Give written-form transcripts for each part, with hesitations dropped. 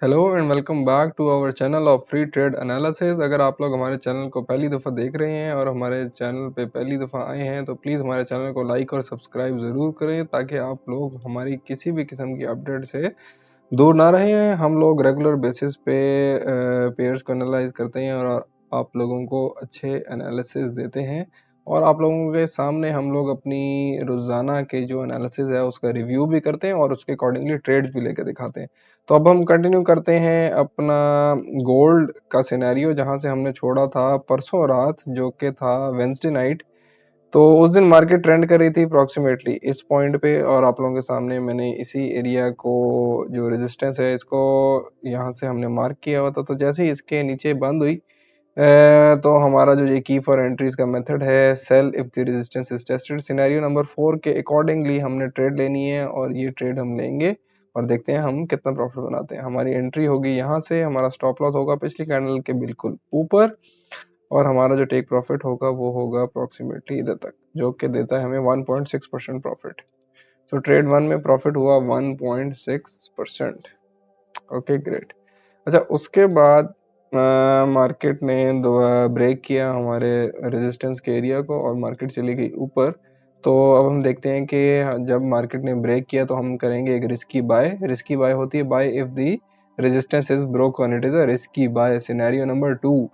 Hello and welcome back to our channel of free trade analysis. अगर आप लोग हमारे चैनल को पहली दफ़ा देख रहे हैं और हमारे चैनल पे पहली दफ़ा आए हैं तो प्लीज़ हमारे चैनल को लाइक और सब्सक्राइब ज़रूर करें ताकि आप लोग हमारी किसी भी किस्म की अपडेट से दूर ना रहें। हम लोग रेगुलर बेसिस पे पेयर्स को एनालाइज करते हैं और आप लोगों को अच्छे एनालिसिस देते हैं और आप लोगों के सामने हम लोग अपनी रोज़ाना के जो एनालिसिस है उसका रिव्यू भी करते हैं और उसके अकॉर्डिंगली ट्रेड्स भी लेकर दिखाते हैं। तो अब हम कंटिन्यू करते हैं अपना गोल्ड का सिनेरियो जहां से हमने छोड़ा था परसों रात, जो कि था वेंसडे नाइट। तो उस दिन मार्केट ट्रेंड कर रही थी अप्रॉक्सीमेटली इस पॉइंट पे और आप लोगों के सामने मैंने इसी एरिया को जो रेजिस्टेंस है इसको यहाँ से हमने मार्क किया हुआ था। तो जैसे ही इसके नीचे बंद हुई तो हमारा जो ये की फॉर एंट्रीज का मेथड है sell if the resistance is tested, scenario number 4 के अकॉर्डिंगली हमने ट्रेड लेनी है और ये ट्रेड हम लेंगे और देखते हैं हम कितना प्रॉफिट बनाते हैं। हमारी एंट्री होगी यहाँ से, हमारा स्टॉप लॉस होगा पिछली कैंडल के बिल्कुल ऊपर और हमारा जो टेक प्रॉफिट होगा वो होगा अप्रॉक्सीमेटली इधर तक, जो कि देता है हमें 1.6% प्रॉफिट। सो ट्रेड वन में प्रॉफिट हुआ 1.6%। Okay great. अच्छा, उसके बाद मार्केट ने ब्रेक किया हमारे रेजिस्टेंस के एरिया को और मार्केट चली गई ऊपर। तो अब हम देखते हैं कि जब मार्केट ने ब्रेक किया तो हम करेंगे एक रिस्की बाय। रिस्की बाय होती है buy if the resistance is broken, it is a risky buy. Scenario number 2,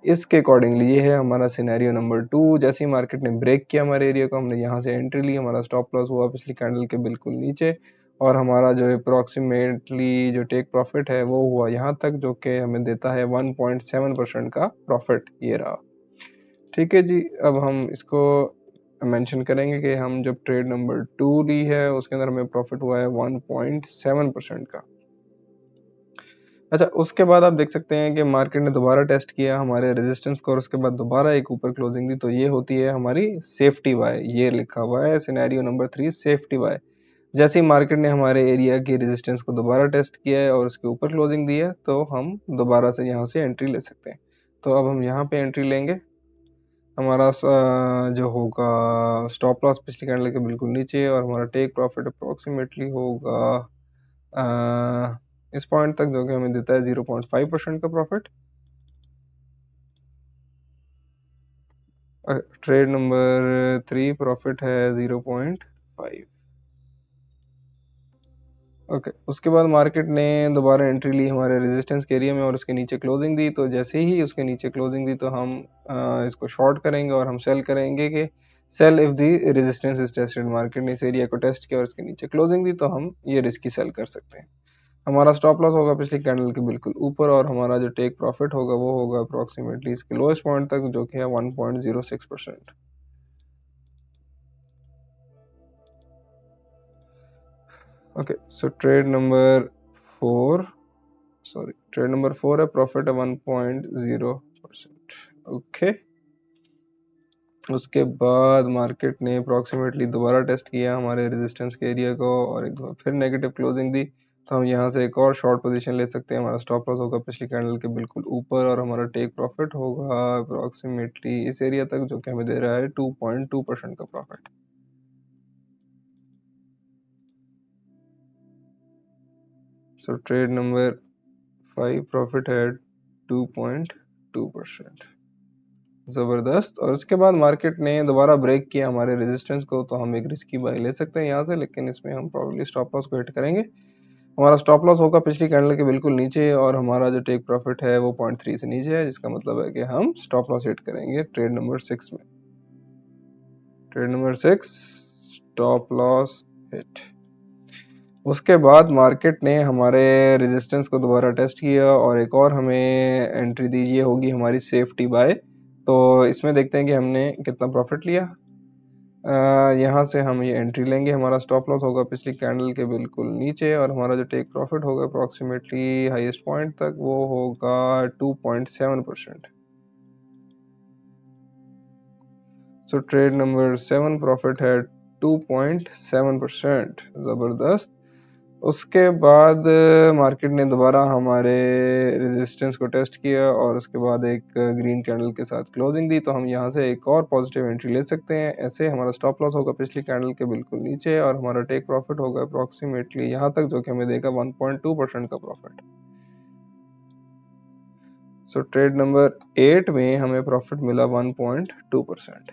इसके अकॉर्डिंगली ये है हमारा सिनेरियो नंबर 2। जैसे ही मार्केट ने ब्रेक किया हमारे एरिया को, हमने यहाँ से एंट्री ली, हमारा स्टॉप लॉस हुआ पिछली कैंडल के बिल्कुल नीचे और हमारा जो अप्रॉक्सीमेटली जो टेक प्रॉफिट है वो हुआ यहाँ तक, जो कि हमें देता है 1.7% का प्रॉफिट। ये रहा। ठीक है जी, अब हम इसको मेंशन करेंगे कि हम जब ट्रेड नंबर 2 ली है उसके अंदर हमें प्रॉफिट हुआ है 1.7% का। अच्छा, उसके बाद आप देख सकते हैं कि मार्केट ने दोबारा टेस्ट किया हमारे रेजिस्टेंस को और उसके बाद दोबारा एक ऊपर क्लोजिंग दी। तो ये होती है हमारी सेफ्टी बाय, ये लिखा हुआ है सिनेरियो नंबर 3 सेफ्टी बाय। जैसे ही मार्केट ने हमारे एरिया की रेजिस्टेंस को दोबारा टेस्ट किया है और उसके ऊपर क्लोजिंग दी है तो हम दोबारा से यहाँ से एंट्री ले सकते हैं। तो अब हम यहाँ पे एंट्री लेंगे। हमारा जो होगा स्टॉप लॉस पिछली कैंडल के बिल्कुल नीचे और हमारा टेक प्रॉफिट अप्रोक्सीमेटली होगा इस पॉइंट तक, जो कि हमें देता है 0.5% का प्रॉफिट। ट्रेड नंबर 3 प्रॉफिट है 0.5। ओके, उसके बाद मार्केट ने दोबारा एंट्री ली हमारे रेजिस्टेंस के एरिया में और उसके नीचे क्लोजिंग दी। तो जैसे ही उसके नीचे क्लोजिंग दी तो हम इसको शॉर्ट करेंगे और हम सेल करेंगे कि sell if the resistance is tested. Market ने इस एरिया को टेस्ट किया और इसके नीचे क्लोजिंग दी तो हम ये रिस्की सेल कर सकते हैं। हमारा स्टॉप लॉस होगा पिछली कैंडल के बिल्कुल ऊपर और हमारा जो टेक प्रॉफिट होगा वो होगा अप्रोक्सीमेटली इसके लोएस्ट पॉइंट तक, जो कि है 1.06%। ओके, सो ट्रेड नंबर 4 है, प्रॉफिट है 1.0%। ओके, उसके बाद मार्केट ने अप्रॉक्सीमेटली दोबारा टेस्ट किया हमारे रेजिस्टेंस के एरिया को और एक दफा फिर नेगेटिव क्लोजिंग दी। तो हम यहाँ से एक और शॉर्ट पोजीशन ले सकते हैं। हमारा स्टॉप लॉस होगा पिछली कैंडल के बिल्कुल ऊपर और हमारा टेक प्रॉफिट होगा अप्रॉक्सीमेटली इस एरिया तक, जो कि हमें दे रहा है 2.2% का profit. So trade number 5 profit है 2.2%। जबरदस्त। और उसके बाद मार्केट ने दोबारा ब्रेक किया हमारे रेजिस्टेंस को तो हम एक रिस्की बाय ले सकते हैं यहाँ से, लेकिन इसमें हम प्रॉब्ली स्टॉप लॉस को हिट करेंगे। हमारा स्टॉप लॉस होगा पिछली कैंडल के बिल्कुल नीचे और हमारा जो टेक प्रॉफिट है वो 0.3 से नीचे है, जिसका मतलब है कि हम स्टॉप लॉस हिट करेंगे ट्रेड नंबर 6 में। Trade number 6 stop loss hit. उसके बाद मार्केट ने हमारे रेजिस्टेंस को दोबारा टेस्ट किया और एक और हमें एंट्री दी, ये होगी हमारी सेफ्टी बाय। तो इसमें देखते हैं कि हमने कितना प्रॉफिट लिया। यहाँ से हम ये एंट्री लेंगे। हमारा स्टॉप लॉस होगा पिछली कैंडल के बिल्कुल नीचे और हमारा जो टेक प्रॉफिट होगा अप्रॉक्सीमेटली हाईएस्ट पॉइंट तक वो होगा 2.7%। सो ट्रेड नंबर 7 प्रॉफिट है 2.7%। ज़बरदस्त। उसके बाद मार्केट ने दोबारा हमारे रेजिस्टेंस को टेस्ट किया और उसके बाद एक ग्रीन कैंडल के साथ क्लोजिंग दी। तो हम यहाँ से एक और पॉजिटिव एंट्री ले सकते हैं। ऐसे हमारा स्टॉप लॉस होगा पिछली कैंडल के बिल्कुल नीचे और हमारा टेक प्रॉफिट होगा अप्रॉक्सीमेटली यहाँ तक, जो कि हमें देगा 1.2% का प्रॉफिट। सो ट्रेड नंबर 8 में हमें प्रॉफिट मिला 1.2%।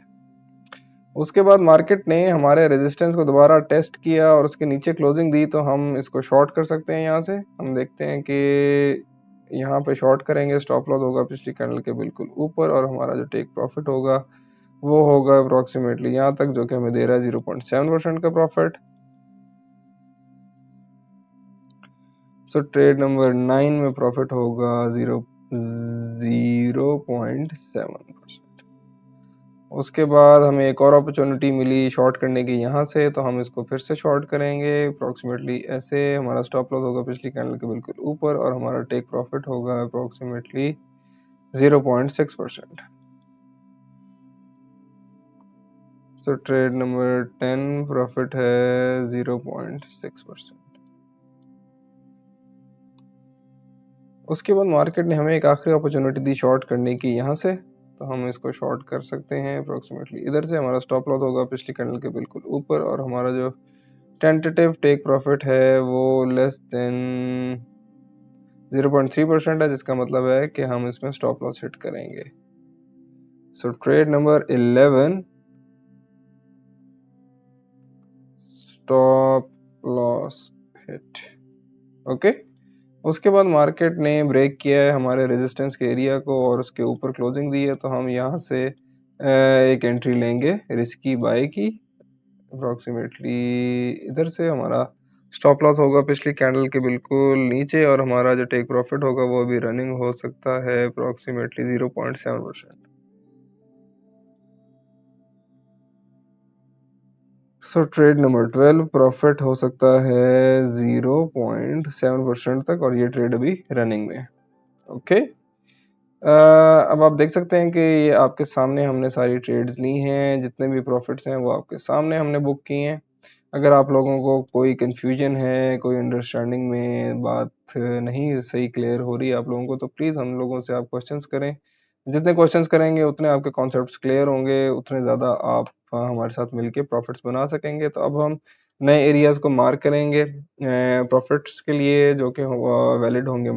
उसके बाद मार्केट ने हमारे रेजिस्टेंस को दोबारा टेस्ट किया और उसके नीचे क्लोजिंग दी, तो हम इसको शॉर्ट कर सकते हैं। यहाँ से हम देखते हैं कि यहाँ पे शॉर्ट करेंगे, स्टॉप लॉस होगा पिछली कैंडल के बिल्कुल ऊपर और हमारा जो टेक प्रॉफिट होगा वो होगा अप्रोक्सीमेटली यहाँ तक, जो कि हमें दे रहा है 0.7% का प्रॉफिट। सो ट्रेड नंबर 9 में प्रॉफिट होगा 0.7%। उसके बाद हमें एक और अपॉर्चुनिटी मिली शॉर्ट करने की यहाँ से, तो हम इसको फिर से शॉर्ट करेंगे अप्रोक्सीमेटली ऐसे। हमारा स्टॉप लॉस होगा पिछली कैंडल के बिल्कुल ऊपर और हमारा टेक प्रॉफिट होगा approximately 0.6%। So trade number 10 profit है 0.6%। उसके बाद मार्केट ने हमें एक आखिरी अपॉर्चुनिटी दी शॉर्ट करने की यहाँ से, तो हम इसको शॉर्ट कर सकते हैं अप्रोक्सीमेटली इधर से। हमारा स्टॉप लॉस होगा पिछली कैंडल के बिल्कुल ऊपर और हमारा जो टेंटेटिव टेक प्रॉफिट है वो लेस देन 0.3% है, जिसका मतलब है कि हम इसमें स्टॉप लॉस हिट करेंगे। So trade number 11 stop loss hit. Okay, उसके बाद मार्केट ने ब्रेक किया है हमारे रेजिस्टेंस के एरिया को और उसके ऊपर क्लोजिंग दी है, तो हम यहाँ से एक एंट्री लेंगे रिस्की बाय की अप्रोक्सीमेटली इधर से। हमारा स्टॉप लॉस होगा पिछली कैंडल के बिल्कुल नीचे और हमारा जो टेक प्रॉफिट होगा वो भी रनिंग हो सकता है approximately 0.7%। So trade number 12 profit हो सकता है 0.7% तक और ये ट्रेड अभी रनिंग में। ओके, अब आप देख सकते हैं कि ये आपके सामने हमने सारी ट्रेड्स ली हैं, जितने भी प्रॉफिट्स हैं वो आपके सामने हमने बुक किए हैं। अगर आप लोगों को कोई कन्फ्यूजन है, कोई अंडरस्टैंडिंग में बात नहीं सही क्लियर हो रही है आप लोगों को, तो प्लीज़ हम लोगों से आप क्वेश्चंस करें। जितने क्वेश्चंस करेंगे उतने आपके कॉन्सेप्ट्स क्लियर होंगे, उतने ज़्यादा आप हमारे साथ मिलके प्रॉफिट्स बना सकेंगे। तो अब हम नए एरियाज़ को मार्क करेंगे प्रॉफिट्स के लिए, जो कि वैलिड होंगे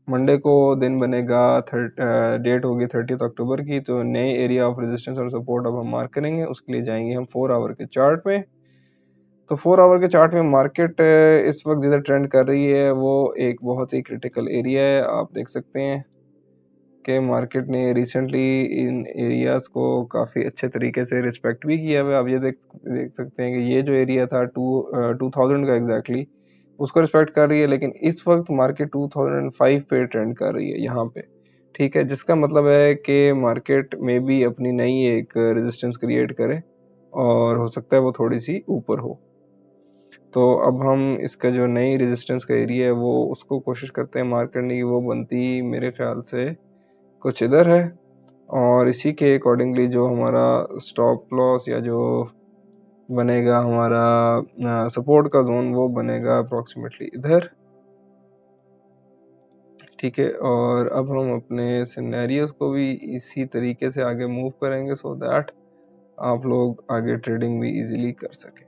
मंडे को दिन बनेगा डेट होगी 30 अक्टूबर की। तो नए एरिया ऑफ रेजिस्टेंस और सपोर्ट अब हम मार्क करेंगे। उसके लिए जाएंगे हम 4 आवर के चार्ट में। तो 4 आवर के चार्ट में मार्केट इस वक्त जिधर ट्रेंड कर रही है वो एक बहुत ही क्रिटिकल एरिया है। आप देख सकते हैं कि मार्केट ने रिसेंटली इन एरियाज को काफ़ी अच्छे तरीके से रिस्पेक्ट भी किया हुआ है। आप ये देख सकते हैं कि ये जो एरिया था 2000 का एग्जैक्टली उसको रिस्पेक्ट कर रही है, लेकिन इस वक्त मार्केट 2005 पे ट्रेंड कर रही है यहाँ पे। ठीक है, जिसका मतलब है कि मार्केट में भी अपनी नई एक रेजिस्टेंस क्रिएट करे और हो सकता है वो थोड़ी सी ऊपर हो। तो अब हम इसका जो नई रेजिस्टेंस का एरिया है वो उसको कोशिश करते हैं मार्क करने की। वो बनती मेरे ख्याल से कुछ इधर है और इसी के अकॉर्डिंगली जो हमारा स्टॉप लॉस या जो बनेगा हमारा सपोर्ट का जोन वो बनेगा अप्रोक्सीमेटली इधर। ठीक है, और अब हम अपने सिनेरियोस को भी इसी तरीके से आगे मूव करेंगे सो दैट आप लोग आगे ट्रेडिंग भी इजीली कर सकें।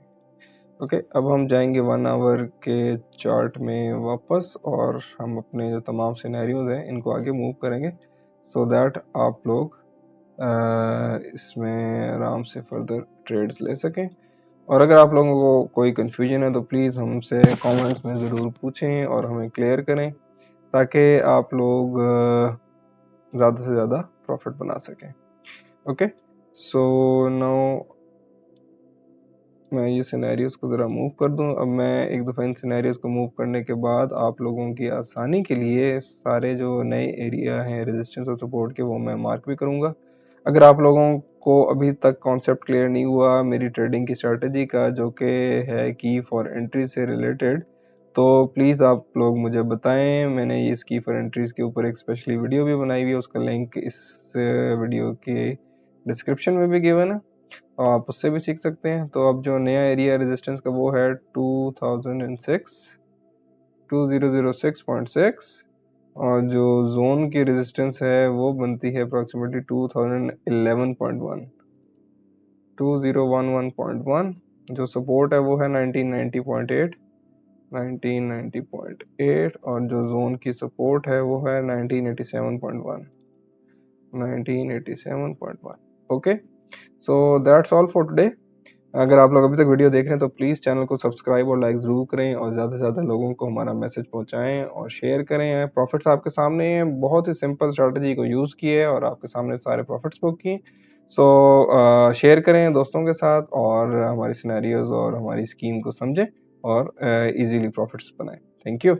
ओके, अब हम जाएंगे 1 आवर के चार्ट में वापस और हम अपने जो तमाम सिनेरियोज हैं इनको आगे मूव करेंगे सो दैट आप लोग इसमें आराम से फर्दर ट्रेड्स ले सकें। और अगर आप लोगों को कोई कन्फ्यूजन है तो प्लीज़ हमसे कमेंट्स में ज़रूर पूछें और हमें क्लियर करें, ताकि आप लोग ज़्यादा से ज़्यादा प्रॉफिट बना सकें। ओके, सो नाउ मैं ये सिनेरियोस को ज़रा मूव कर दूं। अब मैं एक दफ़ा इन सिनेरियोस को मूव करने के बाद आप लोगों की आसानी के लिए सारे जो नए एरिया हैं रेजिस्टेंस और सपोर्ट के वो मैं मार्क भी करूंगा। अगर आप लोगों को अभी तक कॉन्सेप्ट क्लियर नहीं हुआ मेरी ट्रेडिंग की स्ट्रेटजी का, जो कि है की फॉर एंट्री से रिलेटेड, तो प्लीज़ आप लोग मुझे बताएं। मैंने ये की फॉर एंट्रीज के ऊपर एक स्पेशली वीडियो भी बनाई हुई है, उसका लिंक इस वीडियो के डिस्क्रिप्शन में भी गिवन है, आप उससे भी सीख सकते हैं। तो अब जो नया एरिया रेजिस्टेंस का वो है 2006 और जो जोन की रेजिस्टेंस है वो बनती है अप्रोक्सीमेटली 2011.1 जो सपोर्ट है वो है 1990.8 1990.8 और जो जोन की सपोर्ट है वो है 1987.1। 1987.1। Okay, so that's all for today. अगर आप लोग अभी तक वीडियो देख रहे हैं तो प्लीज़ चैनल को सब्सक्राइब और लाइक ज़रूर करें और ज़्यादा से ज़्यादा लोगों को हमारा मैसेज पहुंचाएं और शेयर करें। प्रॉफिट्स आपके सामने हैं, बहुत ही सिंपल स्ट्रैटेजी को यूज़ किए और आपके सामने सारे प्रॉफिट्स बुक किए। सो शेयर करें दोस्तों के साथ और हमारी सिनेरियोज और हमारी स्कीम को समझें और इजीली प्रॉफिट्स बनाएं। Thank you.